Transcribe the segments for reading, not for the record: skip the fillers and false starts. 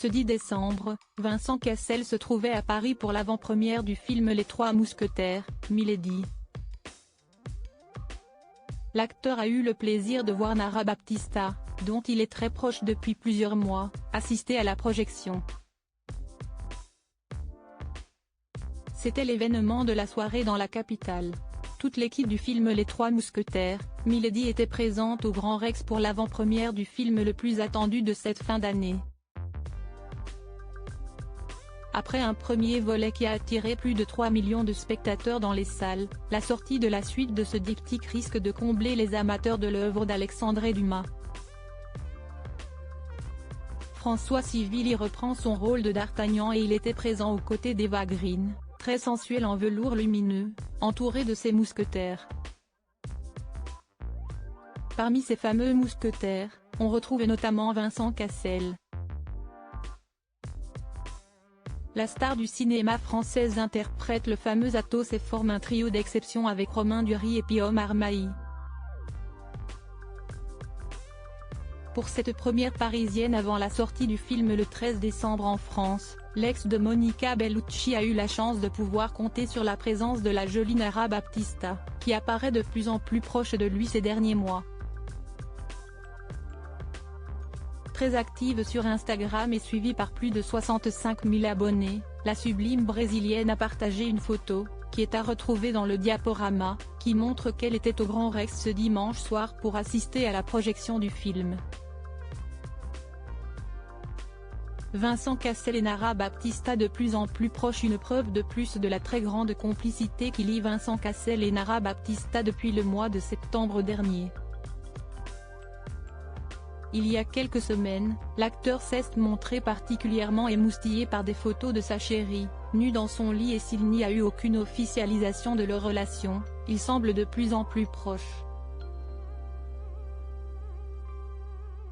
Ce 10 décembre, Vincent Cassel se trouvait à Paris pour l'avant-première du film Les Trois Mousquetaires, Milady. L'acteur a eu le plaisir de voir Nara Baptista, dont il est très proche depuis plusieurs mois, assister à la projection. C'était l'événement de la soirée dans la capitale. Toute l'équipe du film Les Trois Mousquetaires, Milady était présente au Grand Rex pour l'avant-première du film le plus attendu de cette fin d'année. Après un premier volet qui a attiré plus de 3 millions de spectateurs dans les salles, la sortie de la suite de ce diptyque risque de combler les amateurs de l'œuvre d'Alexandre Dumas. François Civil y reprend son rôle de D'Artagnan et il était présent aux côtés d'Eva Green, très sensuelle en velours lumineux, entourée de ses mousquetaires. Parmi ces fameux mousquetaires, on retrouve notamment Vincent Cassel. La star du cinéma français interprète le fameux Athos et forme un trio d'exception avec Romain Duris et Guillaume Armaï. Pour cette première parisienne avant la sortie du film le 13 décembre en France, l'ex de Monica Bellucci a eu la chance de pouvoir compter sur la présence de la jolie Nara Baptista, qui apparaît de plus en plus proche de lui ces derniers mois. Très active sur Instagram et suivie par plus de 65 000 abonnés, la sublime brésilienne a partagé une photo, qui est à retrouver dans le diaporama, qui montre qu'elle était au Grand Rex ce dimanche soir pour assister à la projection du film. Vincent Cassel et Nara Baptista de plus en plus proches, une preuve de plus de la très grande complicité qui lie Vincent Cassel et Nara Baptista depuis le mois de septembre dernier. Il y a quelques semaines, l'acteur s'est montré particulièrement émoustillé par des photos de sa chérie, nue dans son lit, et s'il n'y a eu aucune officialisation de leur relation, ils semblent de plus en plus proches.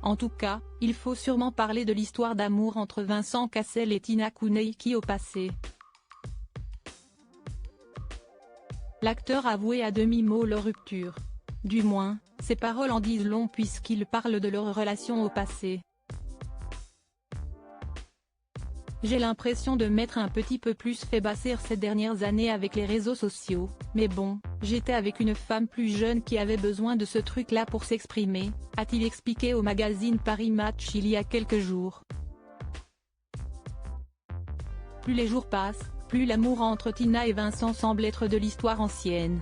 En tout cas, il faut sûrement parler de l'histoire d'amour entre Vincent Cassel et Tina Kouneki au passé. L'acteur a avoué à demi-mot leur rupture. Du moins, ses paroles en disent long puisqu'il parle de leur relation au passé. J'ai l'impression de m'être un petit peu plus fait basser ces dernières années avec les réseaux sociaux, mais bon, j'étais avec une femme plus jeune qui avait besoin de ce truc-là pour s'exprimer, a-t-il expliqué au magazine Paris Match il y a quelques jours. Plus les jours passent, plus l'amour entre Tina et Vincent semble être de l'histoire ancienne.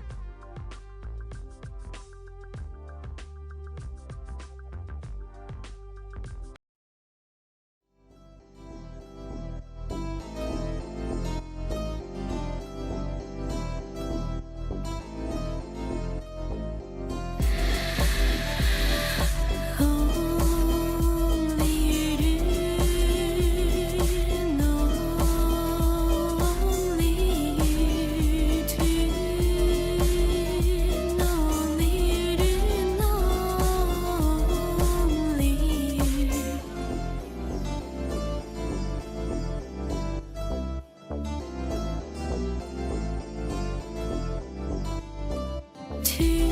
To